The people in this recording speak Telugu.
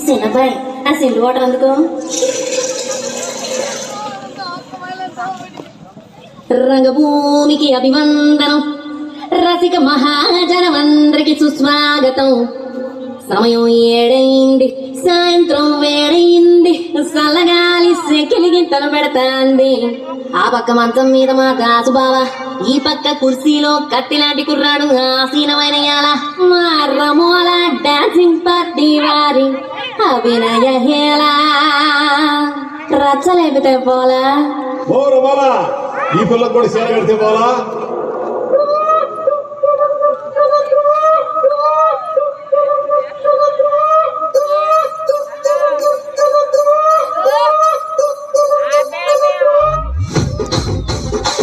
చిన్నబ్బాయి ఆ సిల్లు వాటర్ అందుకో. రంగభూమికి అభివందనం, రసిక మహాజనమందరికి సుస్వాగతం. సమయం 7 సాయంత్రం వేడయింది, చల్లగాలి సెకిలిగింతలు పెడతాంది. ఆ పక్క మంచం మీద మా కాసుబావ, ఈ పక్క కుర్సీలో కత్తిలాంటి కుర్రాడు ఆసీనమైన యాల మా రమోల డాన్సింగ్ పార్టీ వారి అభినయ హేళ. రచ్చలేపితే పోలా ఈ పిల్లలకు కూడా సేర పెడితే పోలా.